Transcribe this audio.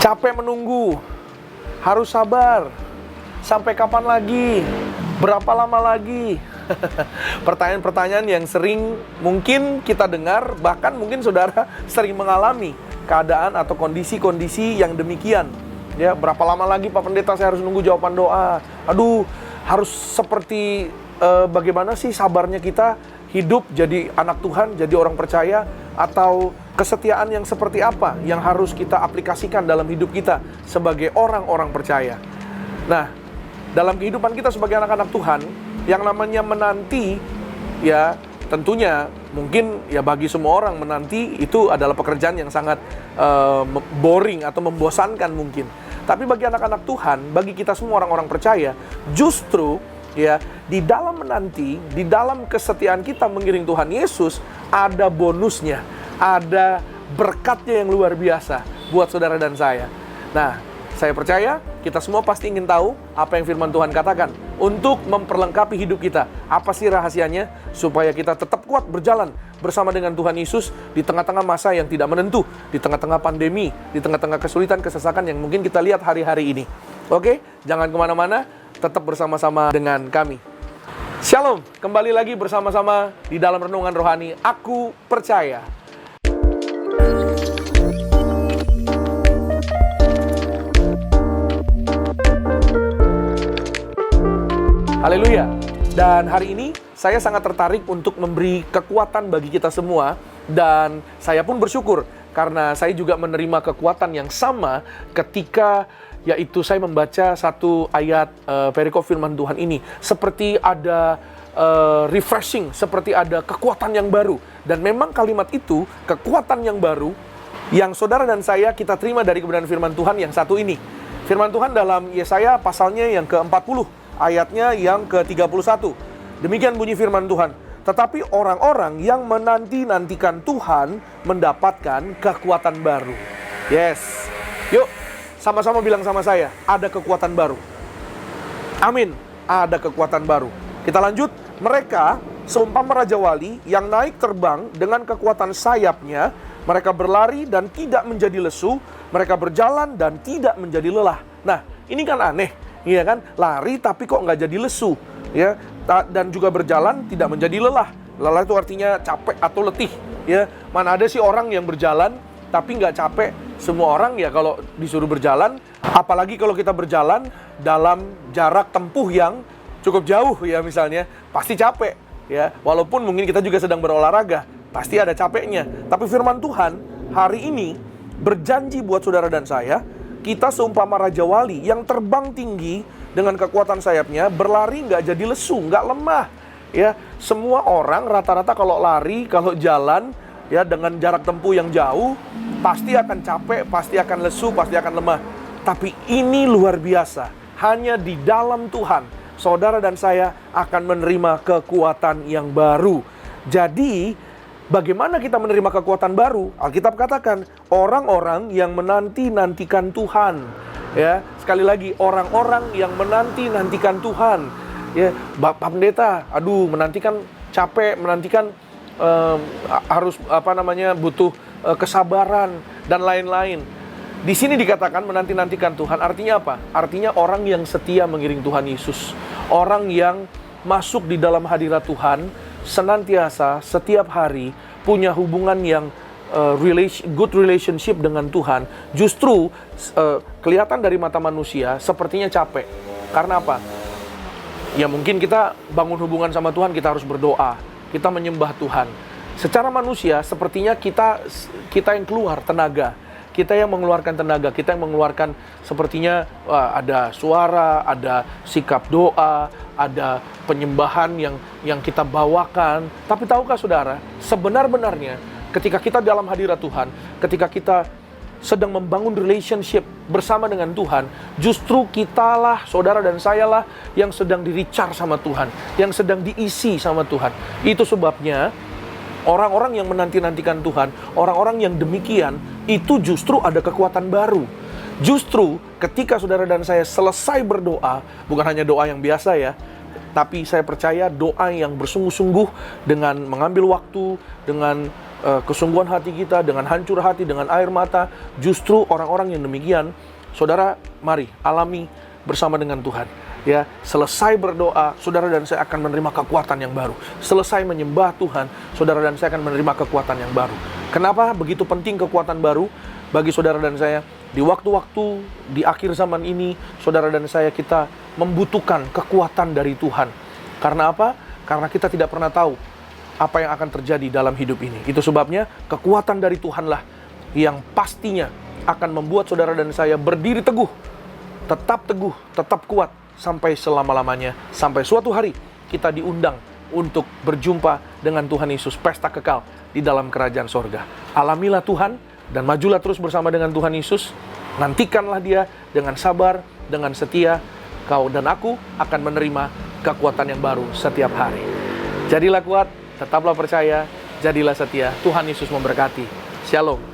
Capek menunggu, harus sabar. Sampai kapan lagi? Berapa lama lagi? Pertanyaan-pertanyaan yang sering mungkin kita dengar, bahkan mungkin saudara sering mengalami keadaan atau kondisi-kondisi yang demikian. Ya, berapa lama lagi Pak Pendeta saya harus nunggu jawaban doa? Aduh, harus seperti bagaimana sih sabarnya kita hidup jadi anak Tuhan, jadi orang percaya, atau kesetiaan yang seperti apa yang harus kita aplikasikan dalam hidup kita sebagai orang-orang percaya. Nah, dalam kehidupan kita sebagai anak-anak Tuhan, yang namanya menanti, ya tentunya mungkin ya bagi semua orang menanti itu adalah pekerjaan yang sangat boring atau membosankan mungkin. Tapi bagi anak-anak Tuhan, bagi kita semua orang-orang percaya, justru ya di dalam menanti, di dalam kesetiaan kita mengiring Tuhan Yesus, ada bonusnya, ada berkatnya yang luar biasa buat saudara dan saya. Nah, saya percaya kita semua pasti ingin tahu apa yang firman Tuhan katakan untuk memperlengkapi hidup kita. Apa sih rahasianya supaya kita tetap kuat berjalan bersama dengan Tuhan Yesus di tengah-tengah masa yang tidak menentu, di tengah-tengah pandemi, di tengah-tengah kesulitan, kesesakan yang mungkin kita lihat hari-hari ini. Oke, jangan kemana-mana, tetap bersama-sama dengan kami. Shalom, kembali lagi bersama-sama di dalam Renungan Rohani Aku Percaya. Haleluya. Dan hari ini saya sangat tertarik untuk memberi kekuatan bagi kita semua. Dan saya pun bersyukur karena saya juga menerima kekuatan yang sama ketika yaitu saya membaca satu ayat perikop firman Tuhan ini. Seperti ada refreshing, seperti ada kekuatan yang baru. Dan memang kalimat itu, kekuatan yang baru, yang saudara dan saya kita terima dari kebenaran firman Tuhan yang satu ini. Firman Tuhan dalam Yesaya pasalnya yang ke-40. Ayatnya yang ke-31. Demikian bunyi firman Tuhan. Tetapi orang-orang yang menanti-nantikan Tuhan mendapatkan kekuatan baru. Yes. Yuk, sama-sama bilang sama saya, ada kekuatan baru. Amin. Ada kekuatan baru. Kita lanjut. Mereka seumpama Raja Wali yang naik terbang dengan kekuatan sayapnya. Mereka berlari dan tidak menjadi lesu. Mereka berjalan dan tidak menjadi lelah. Nah, ini kan aneh. Iya kan, lari tapi kok nggak jadi lesu, ya, dan juga berjalan tidak menjadi lelah. Lelah itu artinya capek atau letih, ya. Mana ada sih orang yang berjalan tapi nggak capek? Semua orang ya kalau disuruh berjalan, apalagi kalau kita berjalan dalam jarak tempuh yang cukup jauh, ya misalnya, pasti capek, ya. Walaupun mungkin kita juga sedang berolahraga, pasti ada capeknya. Tapi firman Tuhan hari ini berjanji buat saudara dan saya. Kita seumpama Raja Wali yang terbang tinggi dengan kekuatan sayapnya, berlari nggak jadi lesu, nggak lemah. Ya, semua orang rata-rata kalau lari, kalau jalan, ya dengan jarak tempuh yang jauh, pasti akan capek, pasti akan lesu, pasti akan lemah. Tapi ini luar biasa, hanya di dalam Tuhan, saudara dan saya akan menerima kekuatan yang baru. Jadi, bagaimana kita menerima kekuatan baru? Alkitab katakan, orang-orang yang menanti-nantikan Tuhan. Ya, sekali lagi, orang-orang yang menanti-nantikan Tuhan. Ya, Pak Pendeta, aduh, menantikan capek, menantikan harus butuh kesabaran dan lain-lain. Di sini dikatakan menanti-nantikan Tuhan, artinya apa? Artinya orang yang setia mengiring Tuhan Yesus. Orang yang masuk di dalam hadirat Tuhan, senantiasa, setiap hari, punya hubungan yang good relationship dengan Tuhan. Justru kelihatan dari mata manusia sepertinya capek. Karena apa? Ya mungkin kita bangun hubungan sama Tuhan, kita harus berdoa, kita menyembah Tuhan. Secara manusia sepertinya kita yang keluar tenaga, kita yang mengeluarkan tenaga, kita yang mengeluarkan sepertinya ada suara, ada sikap doa, ada penyembahan yang kita bawakan. Tapi tahukah saudara, sebenar-benarnya ketika kita dalam hadirat Tuhan, ketika kita sedang membangun relationship bersama dengan Tuhan, justru kitalah, saudara dan sayalah yang sedang di-recharge sama Tuhan, yang sedang diisi sama Tuhan. Itu sebabnya orang-orang yang menanti-nantikan Tuhan, orang-orang yang demikian, itu justru ada kekuatan baru. Justru ketika saudara dan saya selesai berdoa, bukan hanya doa yang biasa ya, tapi saya percaya doa yang bersungguh-sungguh dengan mengambil waktu, dengan kesungguhan hati kita, dengan hancur hati, dengan air mata, justru orang-orang yang demikian, saudara, mari alami bersama dengan Tuhan. Ya, selesai berdoa, saudara dan saya akan menerima kekuatan yang baru. Selesai menyembah Tuhan, saudara dan saya akan menerima kekuatan yang baru. Kenapa begitu penting kekuatan baru bagi saudara dan saya? Di waktu-waktu di akhir zaman ini, saudara dan saya kita membutuhkan kekuatan dari Tuhan. Karena apa? Karena kita tidak pernah tahu apa yang akan terjadi dalam hidup ini. Itu sebabnya kekuatan dari Tuhanlah yang pastinya akan membuat saudara dan saya berdiri teguh, tetap kuat sampai selama-lamanya, sampai suatu hari kita diundang untuk berjumpa dengan Tuhan Yesus, pesta kekal di dalam kerajaan sorga. Alamilah Tuhan dan majulah terus bersama dengan Tuhan Yesus. Nantikanlah Dia dengan sabar, dengan setia. Kau dan aku akan menerima kekuatan yang baru setiap hari. Jadilah kuat, tetaplah percaya, jadilah setia. Tuhan Yesus memberkati. Shalom.